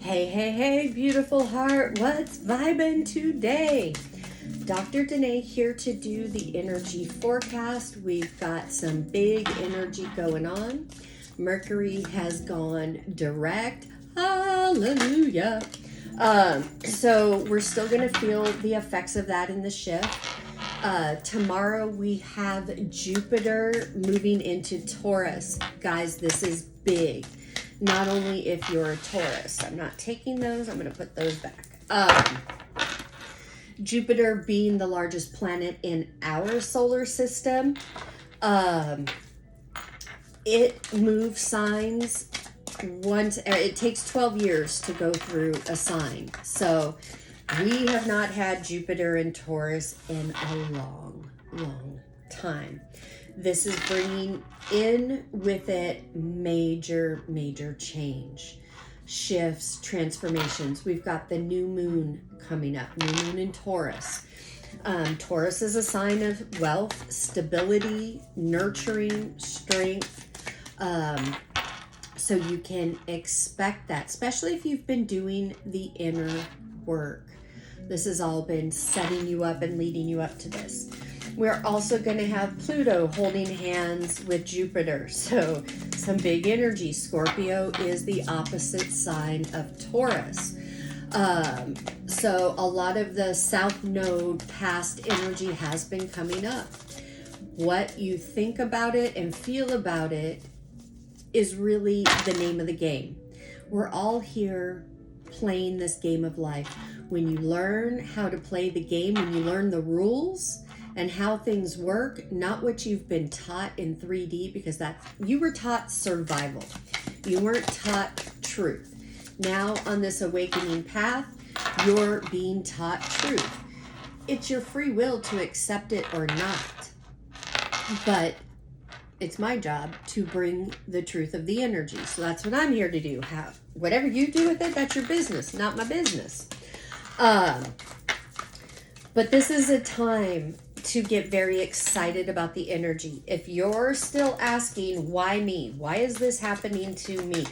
Hey, hey, hey, beautiful heart, what's vibing today? Dr. Danae here to do the energy forecast. We've got some big energy going on. Mercury has gone direct. Hallelujah. So we're still going to feel the effects of that in the shift. Tomorrow we have Jupiter moving into Taurus. Guys, this is big. Not only if you're a Taurus. I'm not taking those. I'm going to put those back. Jupiter being the largest planet in our solar system, it moves signs once. It takes 12 years to go through a sign. So we have not had Jupiter in Taurus in a long, long time. This is bringing in with it major, major change, shifts, transformations. We've got the new moon coming up, new moon in Taurus. Taurus is a sign of wealth, stability, nurturing, strength. So you can expect that, especially if you've been doing the inner work. This has all been setting you up and leading you up to this. We're also going to have Pluto holding hands with Jupiter. So some big energy. Scorpio is the opposite sign of Taurus. So a lot of the South Node past energy has been coming up. What you think about it and feel about it is really the name of the game. We're all here playing this game of life. When you learn how to play the game, when you learn the rules and how things work, not what you've been taught in 3D, because you were taught survival. You weren't taught truth. Now on this awakening path, you're being taught truth. It's your free will to accept it or not. But it's my job to bring the truth of the energy. So that's what I'm here to do. Whatever you do with it, that's your business, not my business. But this is a time to get very excited about the energy. If you're still asking, why me? Why is this happening to me?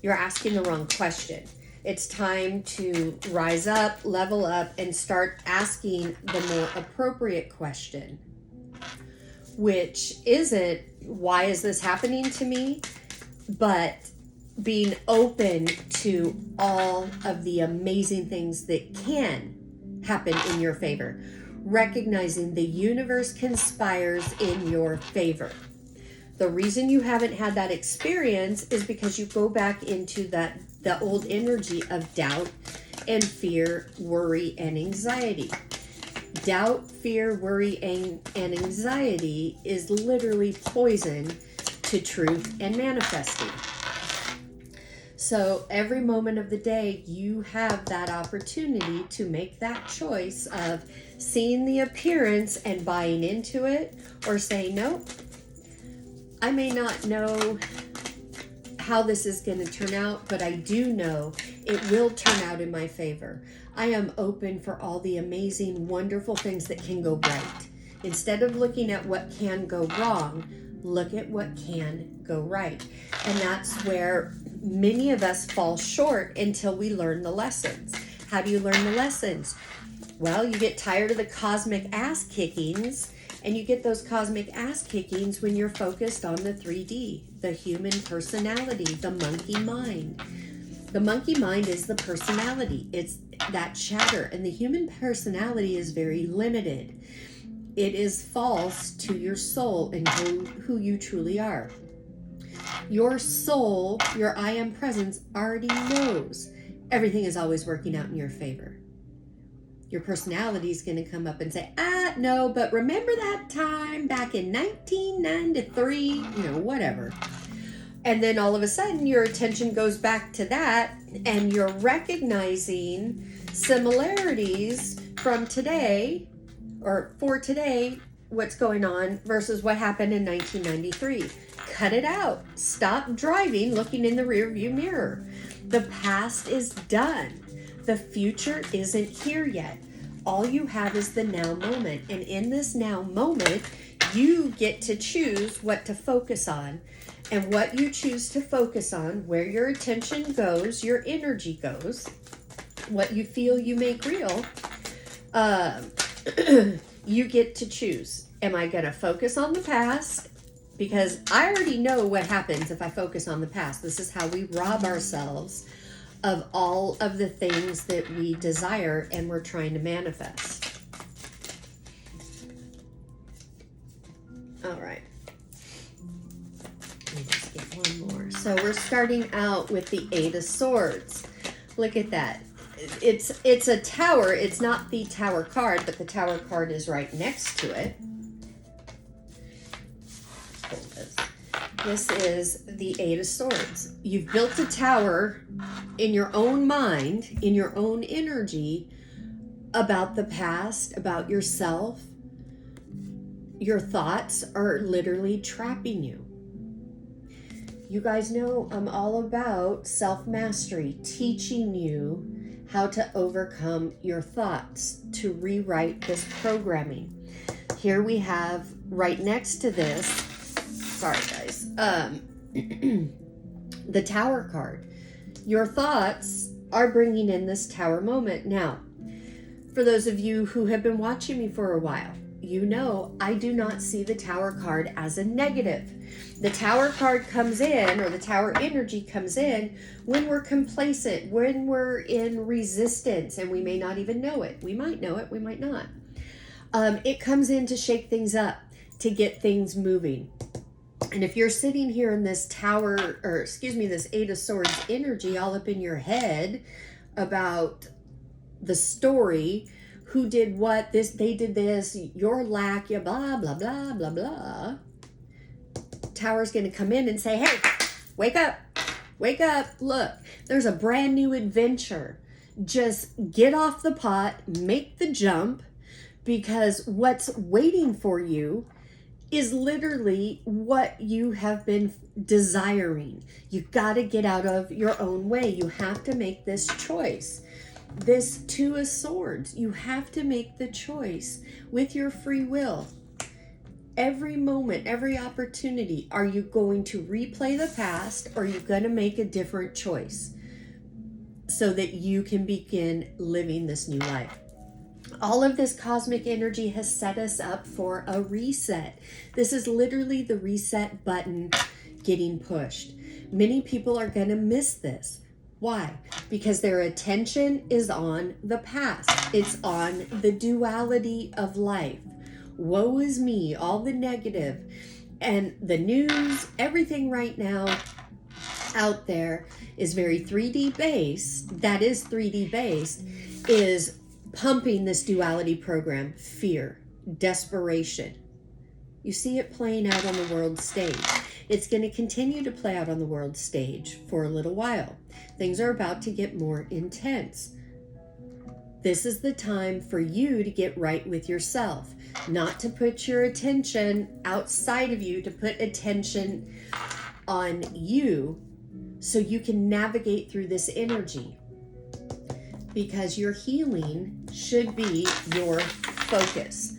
You're asking the wrong question. It's time to rise up, level up, and start asking the more appropriate question, which isn't, why is this happening to me? But being open to all of the amazing things that can happen in your favor. Recognizing the universe conspires in your favor. The reason you haven't had that experience is because you go back into the old energy of doubt and fear, worry, and anxiety. Doubt, fear, worry, and anxiety is literally poison to truth and manifesting. So every moment of the day, you have that opportunity to make that choice of seeing the appearance and buying into it, or saying, nope, I may not know how this is going to turn out, but I do know it will turn out in my favor. I am open for all the amazing, wonderful things that can go right. Instead of looking at what can go wrong, look at what can go right. And that's where many of us fall short until we learn the lessons. How do you learn the lessons? Well, you get tired of the cosmic ass kickings, and you get those cosmic ass kickings when you're focused on the 3D, the human personality, the monkey mind. The monkey mind is the personality. It's that chatter, and the human personality is very limited. It is false to your soul and who you truly are. Your soul, your I am presence, already knows everything is always working out in your favor. Your personality is going to come up and say, no, but remember that time back in 1993, whatever. And then all of a sudden your attention goes back to that, and you're recognizing similarities from today, or for today, what's going on versus what happened in 1993. Cut it out. Stop driving looking in the rearview mirror. The past is done. The future isn't here yet. All you have is the now moment. And in this now moment, you get to choose what to focus on. And what you choose to focus on, where your attention goes, your energy goes, what you feel you make real, you get to choose. Am I going to focus on the past? Because I already know what happens if I focus on the past. This is how we rob ourselves of all of the things that we desire and we're trying to manifest. All right. Let me just get one more. So we're starting out with the Eight of Swords. Look at that. It's a tower. It's not the tower card, but the tower card is right next to it. This is the Eight of Swords. You've built a tower in your own mind, in your own energy, about the past, about yourself. Your thoughts are literally trapping you. You guys know I'm all about self-mastery, teaching you how to overcome your thoughts, to rewrite this programming. Here we have, right next to this, sorry guys, the Tower card. Your thoughts are bringing in this Tower moment. Now, for those of you who have been watching me for a while, you know I do not see the Tower card as a negative. The Tower card comes in, or the Tower energy comes in, when we're complacent, when we're in resistance, and we may not even know it. We might know it, we might not. It comes in to shake things up, to get things moving. And if you're sitting here in this Tower, or excuse me, this Eight of Swords energy all up in your head about the story, who did what, this, they did this, your lack, your blah, blah, blah, blah, blah. Tower's going to come in and say, hey, wake up, look, there's a brand new adventure. Just get off the pot, make the jump, because what's waiting for you is literally what you have been desiring. You've got to get out of your own way. You have to make this choice. This Two of Swords, you have to make the choice with your free will. Every moment, every opportunity, are you going to replay the past, or are you going to make a different choice so that you can begin living this new life? All of this cosmic energy has set us up for a reset. This is literally the reset button getting pushed. Many people are going to miss this. Why? Because their attention is on the past. It's on the duality of life. Woe is me, all the negative, and the news, everything right now out there is very 3D based. That is 3D based, is pumping this duality program, fear, desperation. You see it playing out on the world stage. It's going to continue to play out on the world stage for a little while. Things are about to get more intense. This is the time for you to get right with yourself, not to put your attention outside of you, to put attention on you so you can navigate through this energy. Because your healing should be your focus.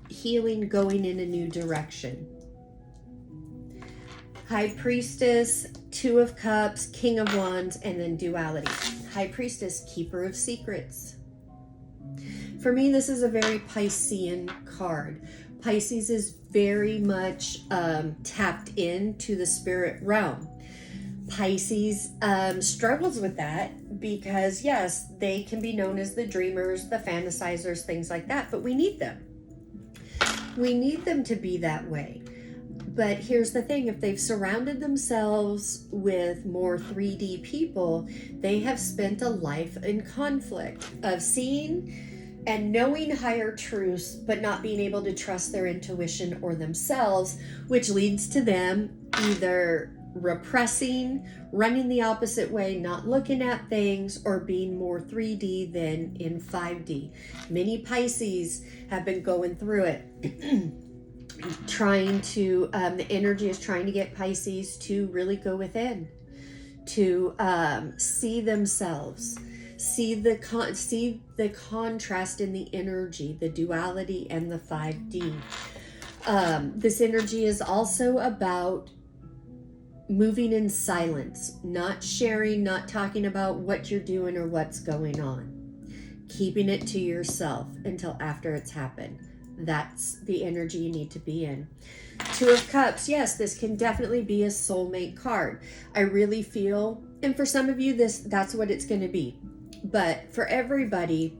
Healing going in a new direction. High Priestess, Two of Cups, King of Wands, and then duality. High Priestess, Keeper of Secrets. For me, this is a very Piscean card. Pisces is very much tapped into the spirit realm. Pisces struggles with that because, yes, they can be known as the dreamers, the fantasizers, things like that, but we need them. We need them to be that way. But here's the thing, if they've surrounded themselves with more 3D people, they have spent a life in conflict of seeing and knowing higher truths, but not being able to trust their intuition or themselves, which leads to them either repressing, running the opposite way, not looking at things, or being more 3D than in 5D. Many Pisces have been going through it. Trying to, the energy is trying to get Pisces to really go within, to see themselves, see the contrast in the energy, the duality and the 5D. This energy is also about moving in silence, not sharing, not talking about what you're doing or what's going on. Keeping it to yourself until after it's happened. That's the energy you need to be in. Two of Cups. Yes, this can definitely be a soulmate card. I really feel, and for some of you, that's what it's going to be. But for everybody,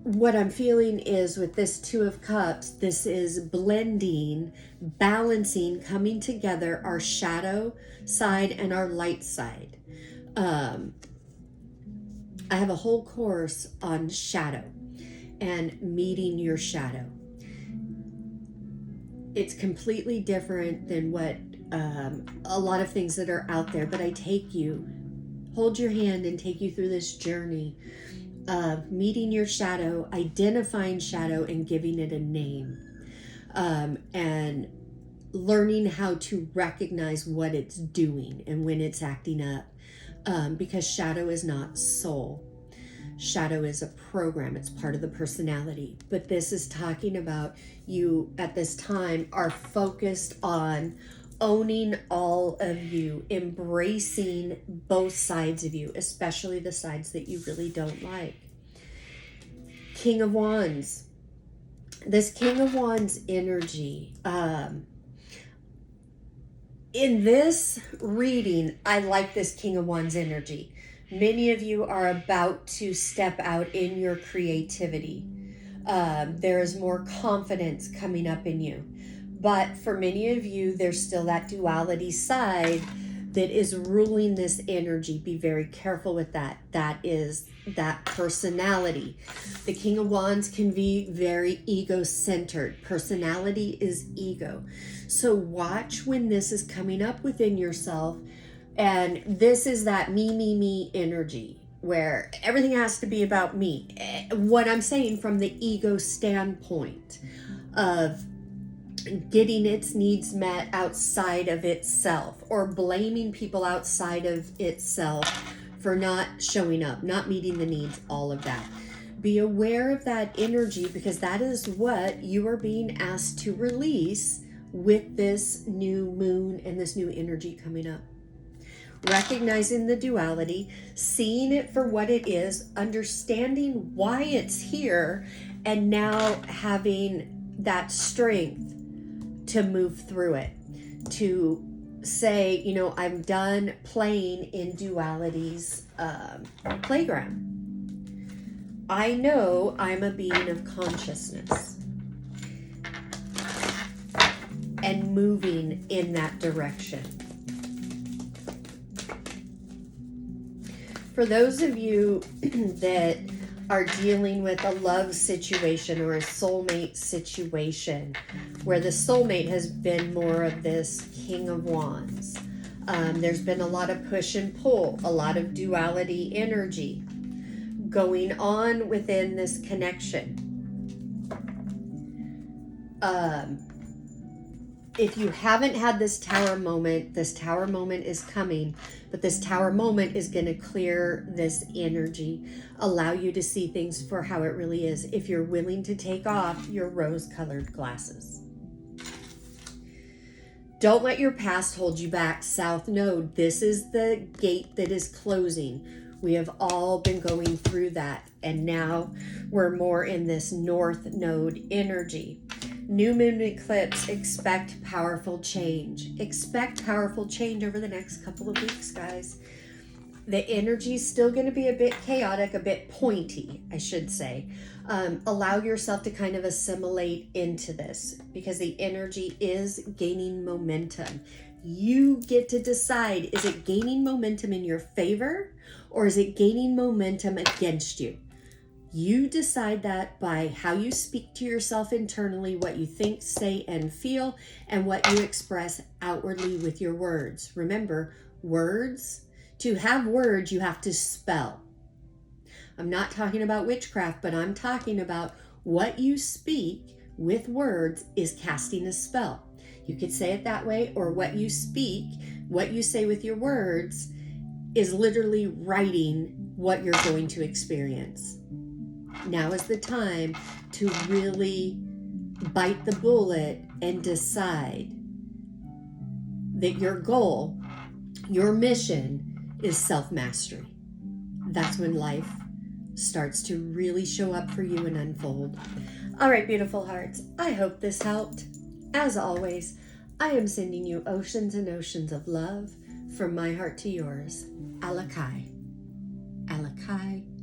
what I'm feeling is with this Two of Cups, this is blending, balancing, coming together our shadow side and our light side. I have a whole course on shadow and meeting your shadow. It's completely different than what a lot of things that are out there, but I take you, hold your hand and take you through this journey of meeting your shadow, identifying shadow and giving it a name, and learning how to recognize what it's doing and when it's acting up, because shadow is not soul. Shadow is a program. It's part of the personality. But this is talking about you at this time are focused on owning all of you, embracing both sides of you, especially the sides that you really don't like. King of Wands. This King of Wands energy, in this reading, I like this King of Wands energy. Many of you are about to step out in your creativity. There is more confidence coming up in you. But for many of you, there's still that duality side that is ruling this energy. Be very careful with that. That is that personality. The King of Wands can be very ego-centered. Personality is ego. So watch when this is coming up within yourself. And this is that me energy where everything has to be about me. What I'm saying from the ego standpoint of getting its needs met outside of itself, or blaming people outside of itself for not showing up, not meeting the needs, all of that. Be aware of that energy, because that is what you are being asked to release with this new moon and this new energy coming up. Recognizing the duality, seeing it for what it is, understanding why it's here, and now having that strength to move through it, to say, you know, I'm done playing in duality's playground. I know I'm a being of consciousness and moving in that direction. For those of you that are dealing with a love situation or a soulmate situation, where the soulmate has been more of this King of Wands, there's been a lot of push and pull, a lot of duality energy going on within this connection. If you haven't had this tower moment is coming, but this tower moment is going to clear this energy, allow you to see things for how it really is, if you're willing to take off your rose-colored glasses. Don't let your past hold you back. South Node, this is the gate that is closing. We have all been going through that, and now we're more in this North Node energy. New moon eclipse, expect powerful change. Expect powerful change over the next couple of weeks, guys. The energy is still going to be a bit chaotic, a bit pointy, I should say. Allow yourself to kind of assimilate into this, because the energy is gaining momentum. You get to decide, is it gaining momentum in your favor, or is it gaining momentum against you? You decide that by how you speak to yourself internally, what you think, say, and feel, and what you express outwardly with your words. Remember, words, to have words, you have to spell. I'm not talking about witchcraft, but I'm talking about what you speak with words is casting a spell. You could say it that way, or what you speak, what you say with your words is literally writing what you're going to experience. Now is the time to really bite the bullet and decide, that your goal, your mission is self-mastery. That's when life starts to really show up for you and unfold. All right, beautiful hearts, I hope this helped. As always, I am sending you oceans and oceans of love from my heart to yours. Alakai. Alakai.